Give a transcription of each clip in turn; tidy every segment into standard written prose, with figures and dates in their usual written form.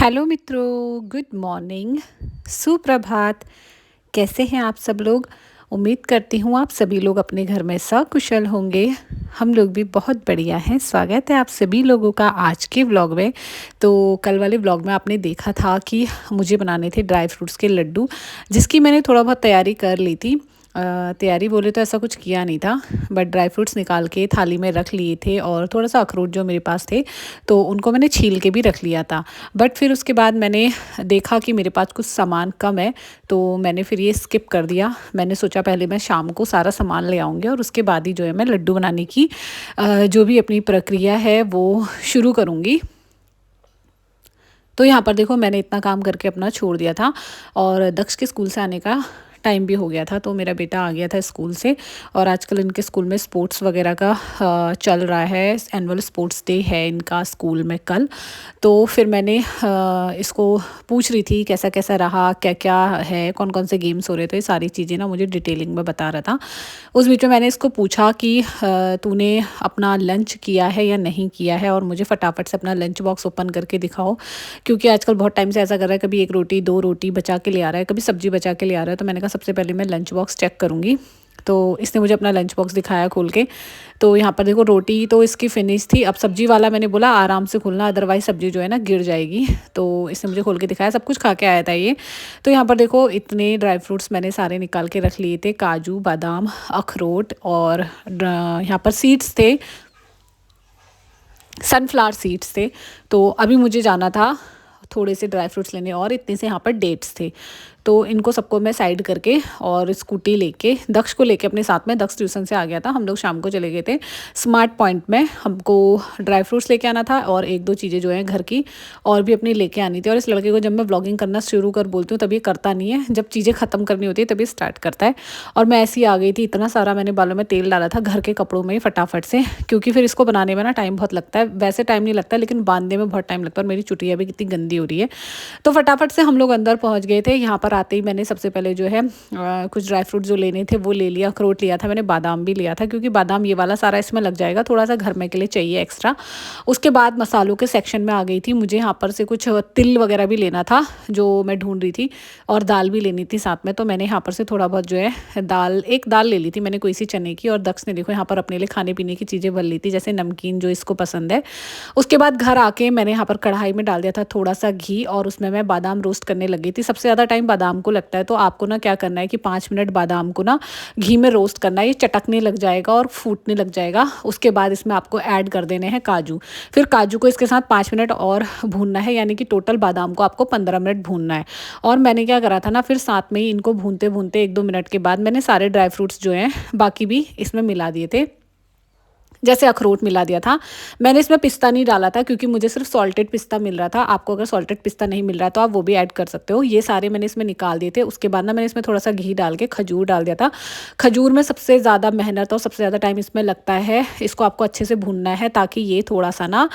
Hello मित्रों, good morning, सुप्रभात। कैसे हैं आप सब लोग? उम्मीद करती हूँ आप सभी लोग अपने घर में सकुशल होंगे। हम लोग भी बहुत बढ़िया हैं। स्वागत है आप सभी लोगों का आज के व्लॉग में। तो कल वाले व्लॉग में आपने देखा था कि मुझे बनाने थे ड्राई फ्रूट्स के लड्डू, जिसकी मैंने थोड़ा बहुत तैयारी कर ली थी। तैयारी बोले तो ऐसा कुछ किया नहीं था, बट ड्राई फ्रूट्स निकाल के थाली में रख लिए थे और थोड़ा सा अखरोट जो मेरे पास थे तो उनको मैंने छील के भी रख लिया था। बट फिर उसके बाद मैंने देखा कि मेरे पास कुछ सामान कम है, तो मैंने फिर ये स्किप कर दिया। मैंने सोचा पहले मैं शाम को सारा सामान ले आऊँगी और उसके बाद ही जो है मैं लड्डू बनाने की जो भी अपनी प्रक्रिया है वो शुरू करूँगी। तो यहाँ पर देखो मैंने इतना काम करके अपना छोड़ दिया था और दक्ष के स्कूल से आने का टाइम भी हो गया था। तो मेरा बेटा आ गया था स्कूल से और आजकल इनके स्कूल में स्पोर्ट्स वगैरह का चल रहा है। एनुअल स्पोर्ट्स डे है इनका स्कूल में कल। तो फिर मैंने इसको पूछ रही थी कैसा कैसा रहा, क्या क्या है, कौन कौन से गेम्स हो रहे थे, सारी चीज़ें ना मुझे डिटेलिंग में बता रहा था। उस बीच में मैंने इसको पूछा कि तूने अपना लंच किया है या नहीं किया है, और मुझे फटाफट से अपना लंच बॉक्स ओपन करके दिखाओ, क्योंकि आजकल बहुत टाइम से ऐसा कर रहा है, कभी एक रोटी दो रोटी बचा के ले आ रहा है, कभी सब्जी बचा के ले आ रहा है। तो मैंने कहा सबसे पहले मैं लंच बॉक्स चेक करूँगी। तो इसने मुझे अपना लंच बॉक्स दिखाया खोल के। तो यहाँ पर देखो रोटी तो इसकी फिनिश थी। अब सब्जी वाला मैंने बोला आराम से खोलना, अदरवाइज सब्जी जो है ना गिर जाएगी। तो इसने मुझे खोल के दिखाया, सब कुछ खा के आया था ये। तो यहाँ पर देखो इतने ड्राई फ्रूट्स मैंने सारे निकाल के रख लिए थे, काजू बादाम अखरोट और यहाँ पर सीड्स थे, सनफ्लावर सीड्स थे। तो अभी मुझे जाना था थोड़े से ड्राई फ्रूट्स लेने और इतने से यहाँ पर डेट्स थे। तो इनको सबको मैं साइड करके और स्कूटी लेके दक्ष को लेके अपने साथ में, दक्ष ट्यूशन से आ गया था, हम लोग शाम को चले गए थे स्मार्ट पॉइंट में। हमको ड्राई फ्रूट्स लेके आना था और एक दो चीज़ें जो हैं घर की और भी अपनी लेके आनी थी। और इस लड़के को जब मैं ब्लॉगिंग करना शुरू कर बोलती हूँ तब ये करता नहीं है, जब चीज़ें ख़त्म करनी होती है तभी स्टार्ट करता है। और मैं ऐसी आ गई थी, इतना सारा मैंने बालों में तेल डाला था घर के कपड़ों में फटाफट से, क्योंकि फिर इसको बनाने में ना टाइम बहुत लगता है। वैसे टाइम नहीं लगता लेकिन बांधने में बहुत टाइम लगता है, और मेरी चुटिया भी कितनी गंदी हो रही है। तो फटाफट से हम लोग अंदर पहुंच गए थे। यहाँ पर आते ही मैंने सबसे पहले जो है कुछ ड्राई फ्रूट जो लेने थे वो ले लिया। अखरोट लिया था मैंने, बादाम भी लिया था, क्योंकि बादाम ये वाला सारा इसमें लग जाएगा, थोड़ा सा घर में के लिए चाहिए एक्स्ट्रा। उसके बाद मसालों के सेक्शन में आ गई थी। मुझे यहाँ पर से कुछ तिल वगैरह भी लेना था जो मैं ढूंढ रही थी, और दाल भी लेनी थी साथ में। तो मैंने यहाँ पर से थोड़ा बहुत जो है एक दाल ले ली थी मैंने, कोई सी चने की। और दक्ष ने देखो यहाँ पर अपने लिए खाने पीने की चीज़ें भर ली थी, जैसे नमकीन जो इसको पसंद है। उसके बाद घर आके मैंने यहाँ पर कढ़ाई में डाल दिया था थोड़ा सा घी, और उसमें मैं बादाम रोस्ट करने लगी थी। सबसे ज़्यादा टाइम बादाम को लगता है, तो आपको ना क्या करना है कि 5 मिनट बादाम को ना घी में रोस्ट करना है। ये चटकने लग जाएगा और फूटने लग जाएगा। उसके बाद इसमें आपको ऐड कर देने हैं काजू। फिर काजू को इसके साथ 5 मिनट और भूनना है, यानी कि टोटल बादाम को आपको 15 मिनट भूनना है। और मैंने क्या करा था ना, फिर साथ में ही इनको भूनते भूनते 1-2 मिनट के बाद मैंने सारे ड्राई फ्रूट्स जो हैं बाकी भी इसमें मिला दिए थे। जैसे अखरोट मिला दिया था मैंने, इसमें पिस्ता नहीं डाला था क्योंकि मुझे सिर्फ सॉल्टेड पिस्ता मिल रहा था। आपको अगर सॉल्टेड पिस्ता नहीं मिल रहा तो आप वो भी ऐड कर सकते हो। ये सारे मैंने इसमें निकाल दिए थे। उसके बाद ना मैंने इसमें थोड़ा सा घी डाल के खजूर डाल दिया था। खजूर में सबसे ज़्यादा मेहनत और सबसे ज़्यादा टाइम इसमें लगता है। इसको आपको अच्छे से भूनना है ताकि ये थोड़ा सा ना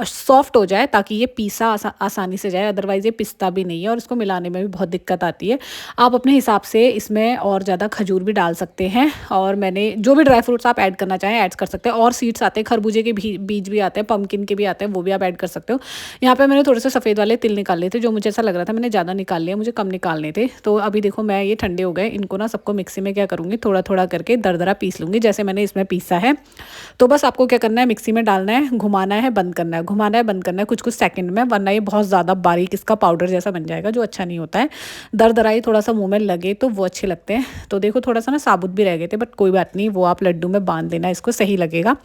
सॉफ्ट हो जाए, ताकि ये पीसा आसानी से जाए। अदरवाइज़ ये पिस्ता भी नहीं है और इसको मिलाने में भी बहुत दिक्कत आती है। आप अपने हिसाब से इसमें और ज़्यादा खजूर भी डाल सकते हैं, और मैंने जो भी ड्राई फ्रूट्स आप ऐड करना चाहें ऐड कर सकते हैं। और सीड्स आते हैं, खरबूजे के भी बीज भी आते हैं, पम्पकिन के भी आते हैं, वो भी आप ऐड कर सकते हो। यहाँ पे मैंने थोड़े से सफ़ेद वाले तिल निकाल लिए थे, जो मुझे ऐसा लग रहा था मैंने ज़्यादा निकाल लिया, मुझे कम निकालने थे। तो अभी देखो मैं ये ठंडे हो गए, इनको ना सबको मिक्सी में क्या करूँगी, थोड़ा थोड़ा करके दरदरा पीस लूँगी, जैसे मैंने इसमें पीसा है। तो बस आपको क्या करना है, मिक्सी में डालना है, घुमाना है, बंद करना है, घुमाना है, बंद करना है कुछ कुछ सेकंड में, वरना ये बहुत ज़्यादा बारीक इसका पाउडर जैसा बन जाएगा, जो अच्छा नहीं होता है। दरदरा ही थोड़ा सा मुँह में लगे तो वो अच्छे लगते हैं। तो देखो थोड़ा सा ना साबुत भी रह गए थे, बट कोई बात नहीं, वो आप लड्डू में बांध देना, इसको सही लगेगा।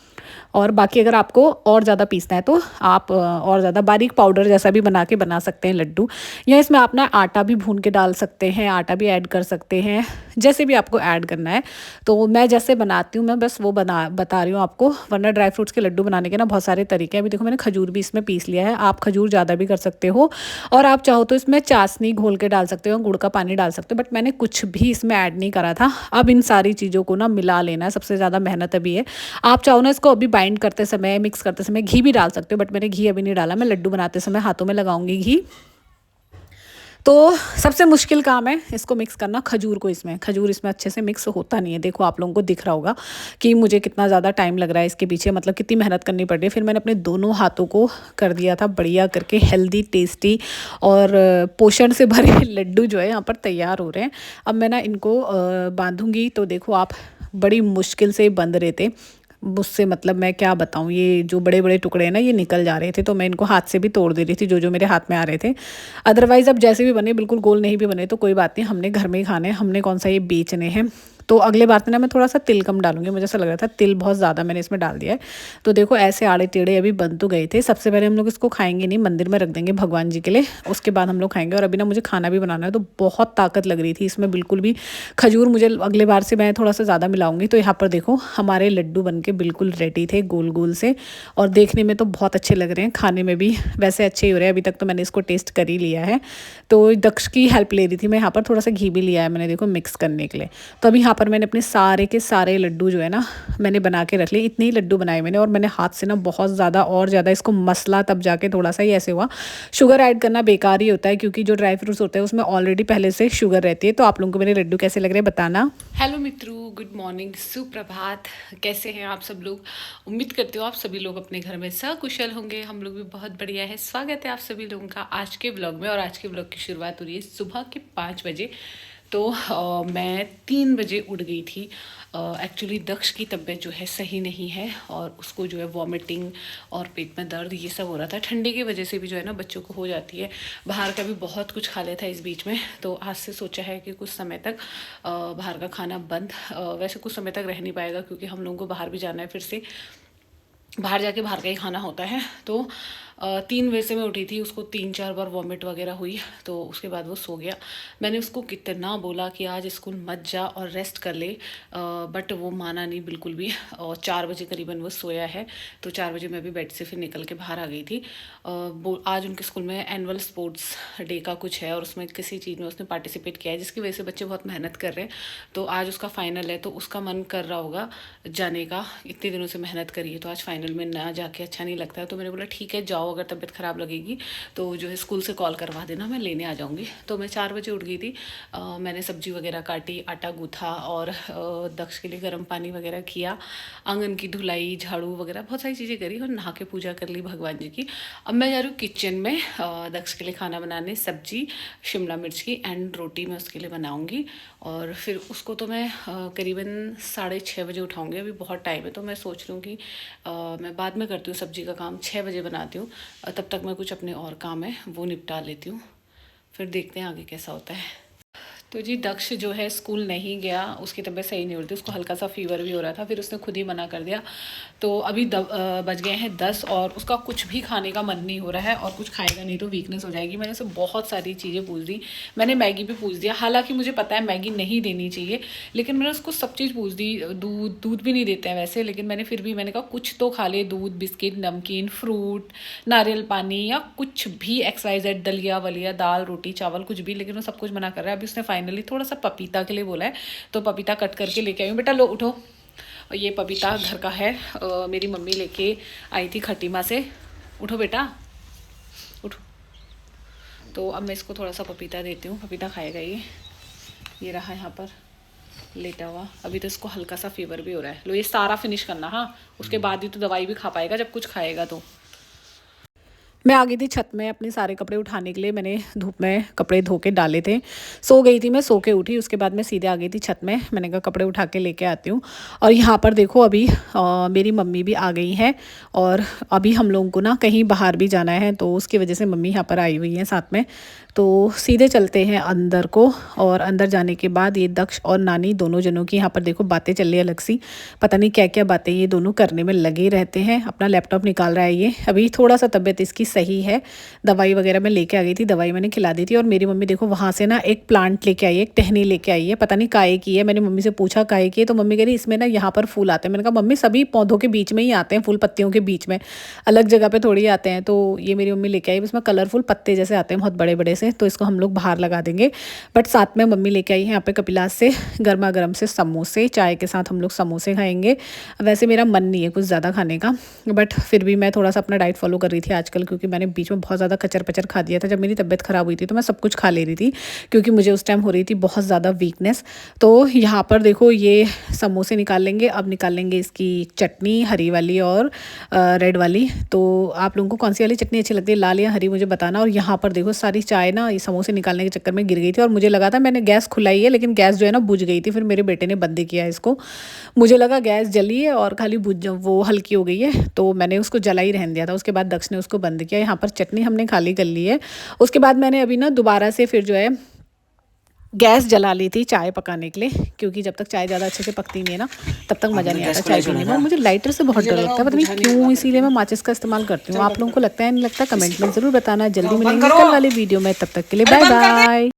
और बाकी अगर आपको और ज़्यादा पीसना है तो आप और ज़्यादा बारीक पाउडर जैसा भी बना के बना सकते हैं लड्डू। या इसमें आप ना आटा भी भून के डाल सकते हैं, आटा भी ऐड कर सकते हैं, जैसे भी आपको ऐड करना है। तो मैं जैसे बनाती हूँ मैं बस वो बता रही हूँ आपको, वरना ड्राई फ्रूट्स के लड्डू बनाने के ना बहुत सारे तरीके हैं। अभी देखो मैंने खजूर भी इसमें पीस लिया है, आप खजूर ज़्यादा भी कर सकते हो, और आप चाहो तो इसमें चाशनी घोल के डाल सकते हो, गुड़ का पानी डाल सकते हो, बट मैंने कुछ भी इसमें ऐड नहीं करा था। अब इन सारी चीज़ों को ना मिला लेना है, सबसे ज़्यादा मेहनत अभी है। आप चाहो ना इसको अभी बाइंड करते समय, मिक्स करते समय घी भी डाल सकते हो, बट मैंने घी अभी नहीं डाला, मैं लड्डू बनाते समय हाथों में लगाऊंगी घी। तो सबसे मुश्किल काम है इसको मिक्स करना, खजूर को इसमें, खजूर इसमें अच्छे से मिक्स होता नहीं है। देखो आप लोगों को दिख रहा होगा कि मुझे कितना ज़्यादा टाइम लग रहा है इसके पीछे, मतलब कितनी मेहनत करनी पड़ रही है। फिर मैंने अपने दोनों हाथों को कर दिया था बढ़िया करके हेल्दी, टेस्टी और पोषण से भरे लड्डू जो है यहाँ पर तैयार हो रहे हैं। अब मैं ना इनको बांधूँगी। तो देखो आप, बड़ी मुश्किल से बंध रहे थे मुझसे, मतलब मैं क्या बताऊँ, ये जो बड़े बड़े टुकड़े हैं ना ये निकल जा रहे थे, तो मैं इनको हाथ से भी तोड़ दे रही थी जो जो मेरे हाथ में आ रहे थे। अदरवाइज़ अब जैसे भी बने, बिल्कुल गोल नहीं भी बने तो कोई बात नहीं, हमने घर में ही खाने हैं, हमने कौन सा ये बेचने हैं। तो अगले बार में ना मैं थोड़ा सा तिल कम डालूंगी, मुझे ऐसा लग रहा था तिल बहुत ज़्यादा मैंने इसमें डाल दिया है। तो देखो ऐसे आड़े टेढ़े अभी बन तो गए थे। सबसे पहले हम लोग इसको खाएंगे नहीं, मंदिर में रख देंगे भगवान जी के लिए, उसके बाद हम लोग खाएंगे। और अभी ना मुझे खाना भी बनाना है, तो बहुत ताकत लग रही थी इसमें बिल्कुल भी। खजूर मुझे अगले बार से मैं थोड़ा सा ज़्यादा मिलाऊंगी। तो यहाँ पर देखो हमारे लड्डू बन के बिल्कुल रेडी थे, गोल गोल से, और देखने में तो बहुत अच्छे लग रहे हैं, खाने में भी वैसे अच्छे ही हो रहे हैं। अभी तक तो मैंने इसको टेस्ट कर ही लिया है। तो दक्ष की हेल्प ले रही थी मैं यहाँ पर, थोड़ा सा घी भी लिया है मैंने देखो मिक्स करने के लिए। तो अभी यहाँ पर मैंने अपने सारे के सारे लड्डू जो है ना मैंने बना के रख लिए। इतने ही लड्डू बनाए मैंने, और मैंने हाथ से ना बहुत ज़्यादा और ज़्यादा इसको मसला, तब जाके थोड़ा सा ही ऐसे हुआ। शुगर ऐड करना बेकार ही होता है, क्योंकि जो ड्राई फ्रूट्स होते हैं उसमें ऑलरेडी पहले से शुगर रहती है। तो आप लोगों को मेरे लड्डू कैसे लग रहे हैं बताना। हेलो मित्रों, गुड मॉर्निंग, सुप्रभात। कैसे हैं आप सब लोग? उम्मीद करती हूँ आप सभी लोग अपने घर में सकुशल होंगे। हम लोग भी बहुत बढ़िया है। स्वागत है आप सभी लोगों का आज के ब्लॉग में। और आज के ब्लॉग की शुरुआत हो रही है सुबह के 5 बजे। तो मैं 3 बजे उठ गई थी। एक्चुअली दक्ष की तबीयत जो है सही नहीं है, और उसको जो है वॉमिटिंग और पेट में दर्द ये सब हो रहा था। ठंडी की वजह से भी जो है ना बच्चों को हो जाती है। बाहर का भी बहुत कुछ खा लिया था इस बीच में, तो आज से सोचा है कि कुछ समय तक बाहर का खाना बंद। वैसे कुछ समय तक रह नहीं पाएगा, क्योंकि हम लोगों को बाहर भी जाना है, फिर से बाहर जाके बाहर का ही खाना होता है। तो 3 बजे से मैं उठी थी, उसको 3-4 बार वॉमिट वगैरह हुई, तो उसके बाद वो सो गया। मैंने उसको कितना बोला कि आज स्कूल मत जा और रेस्ट कर ले, बट वो माना नहीं बिल्कुल भी। और 4 बजे करीबन वो सोया है। तो 4 बजे मैं भी बेड से फिर निकल के बाहर आ गई थी। आज उनके स्कूल में एनुअल स्पोर्ट्स डे का कुछ है, और उसमें किसी चीज़ में उसने पार्टिसिपेट किया है, जिसकी वजह से बच्चे बहुत मेहनत कर रहे हैं। तो आज उसका फाइनल है, तो उसका मन कर रहा होगा जाने का। इतने दिनों से मेहनत करी है, तो आज फाइनल में ना जाके अच्छा नहीं लगता है। तो मैंने बोला ठीक है जाओ, अगर तबीयत ख़राब लगेगी तो जो है स्कूल से कॉल करवा देना, मैं लेने आ जाऊँगी। तो मैं 4 बजे उठ गई थी। मैंने सब्जी वगैरह काटी, आटा गूँथा, और दक्ष के लिए गर्म पानी वगैरह किया, आंगन की धुलाई, झाड़ू वगैरह बहुत सारी चीज़ें करी, और नहा के पूजा कर ली भगवान जी की। अब मैं जा रही हूँ किचन में दक्ष के लिए खाना बनाने। सब्जी शिमला मिर्च की एंड रोटी मैं उसके लिए बनाऊँगी। और फिर उसको तो मैं करीबन 6:30 बजे उठाऊँगी। अभी बहुत टाइम है, तो मैं सोच रही हूँ कि मैं बाद में करती हूँ सब्जी का काम, 6 बजे बनाती हूँ। तब तक मैं कुछ अपने और काम है वो निपटा लेती हूँ, फिर देखते हैं आगे कैसा होता है। तो जी दक्ष जो है स्कूल नहीं गया, उसकी तबीयत सही नहीं हो रही थी, उसको हल्का सा फीवर भी हो रहा था, फिर उसने खुद ही मना कर दिया। तो अभी बज गए हैं 10, और उसका कुछ भी खाने का मन नहीं हो रहा है, और कुछ खाएगा नहीं तो वीकनेस हो जाएगी। मैंने उसे बहुत सारी चीज़ें पूछ दी, मैंने मैगी भी पूछ दिया, हालांकि मुझे पता है मैगी नहीं देनी चाहिए, लेकिन मैंने उसको सब चीज़ पूछ दी। दूध भी नहीं देते हैं वैसे, लेकिन मैंने कहा कुछ तो खा ले, दूध, बिस्किट, नमकीन, फ्रूट, नारियल पानी, या कुछ भी XYZ, दलिया वलिया, दाल रोटी चावल, कुछ भी। लेकिन वो सब कुछ मना कर रहा है। अभी उसने फाइनली थोड़ा सा पपीता के लिए बोला है, तो पपीता कट करके लेके आई हूँ। बेटा लो उठो, ये पपीता घर का है, मेरी मम्मी लेके आई थी खटीमा से। उठो बेटा उठो। तो अब मैं इसको थोड़ा सा पपीता देती हूँ, पपीता खाएगा ये रहा यहाँ पर लेटा हुआ। अभी तो इसको हल्का सा फीवर भी हो रहा है। लो ये सारा फिनिश करना, हाँ, उसके बाद ही तो दवाई भी खा पाएगा जब कुछ खाएगा। तो मैं आ गई थी छत में अपने सारे कपड़े उठाने के लिए, मैंने धूप में कपड़े धो के डाले थे। सो गई थी मैं, सो के उठी, उसके बाद मैं सीधे आ गई थी छत में। मैंने कहा कपड़े उठा के लेके आती हूँ। और यहाँ पर देखो अभी मेरी मम्मी भी आ गई हैं, और अभी हम लोगों को ना कहीं बाहर भी जाना है, तो उसकी वजह से मम्मी यहाँ पर आई हुई हैं साथ में। तो सीधे चलते हैं अंदर को, और अंदर जाने के बाद ये दक्ष और नानी दोनों जनों की यहाँ पर देखो बातें चल रही है अलग सी, पता नहीं क्या क्या बातें ये दोनों करने में लगे रहते हैं। अपना लैपटॉप निकाल रहा है ये। अभी थोड़ा सा तबीयत इसकी सही है, दवाई वगैरह मैं लेके आ गई थी, दवाई मैंने खिला दी थी। और मेरी मम्मी देखो वहाँ से ना एक प्लांट लेके आई है, एक टहनी लेके आई है, पता नहीं काहे की है। मैंने मम्मी से पूछा काहे की है, तो मम्मी कह रही इसमें ना यहाँ पर फूल आते हैं। मैंने कहा मम्मी सभी पौधों के बीच में ही आते हैं फूल, पत्तियों के बीच में, अलग जगह पे थोड़ी आते हैं। तो ये मेरी मम्मी लेके आई, इसमें कलरफुल पत्ते जैसे आते हैं बहुत बड़े बड़े से, तो इसको हम लोग बाहर लगा देंगे। बट साथ में मम्मी लेके आई है यहाँ पे कपिलास से गर्मा गर्म से समोसे, चाय के साथ हम लोग समोसे खाएंगे। वैसे मेरा मन नहीं है कुछ ज़्यादा खाने का, बट फिर भी मैं थोड़ा सा अपना डाइट फॉलो कर रही थी आजकल, क्योंकि क्योंकि मैंने बीच में बहुत ज़्यादा कचर पचर खा दिया था। जब मेरी तबीयत ख़राब हुई थी तो मैं सब कुछ खा ले रही थी, क्योंकि मुझे उस टाइम हो रही थी बहुत ज़्यादा वीकनेस। तो यहाँ पर देखो ये समोसे निकाल लेंगे। अब निकाल लेंगे इसकी चटनी, हरी वाली और रेड वाली। तो आप लोगों को कौन सी वाली चटनी अच्छी लगती है, लाल या हरी, मुझे बताना। और यहाँ पर देखो सारी चाय ना ये समोसे निकालने के चक्कर में गिर गई थी, और मुझे लगा था मैंने गैस खुलाई है, लेकिन गैस जो है ना बुझ गई थी। फिर मेरे बेटे ने बंद किया इसको, मुझे लगा गैस जली है और खाली बुझ वो हल्की हो गई है, तो मैंने उसको जला ही रहने दिया था। उसके बाद दक्ष ने उसको बंद किया। यहाँ पर चटनी हमने खाली कर ली है। उसके बाद मैंने अभी ना दोबारा से फिर जो है गैस जला ली थी चाय पकाने के लिए, क्योंकि जब तक चाय ज़्यादा अच्छे से पकती नहीं है ना तब तक मज़ा नहीं आता चाय पीने में। और मुझे लाइटर से बहुत डर लगता है, पता नहीं क्यों, इसीलिए मैं माचिस का इस्तेमाल करती हूँ। आप लोगों को लगता है नहीं लगता, कमेंट में ज़रूर बताना। जल्दी मिलेंगे कल वाले वीडियो में, तब तक के लिए बाय बाय।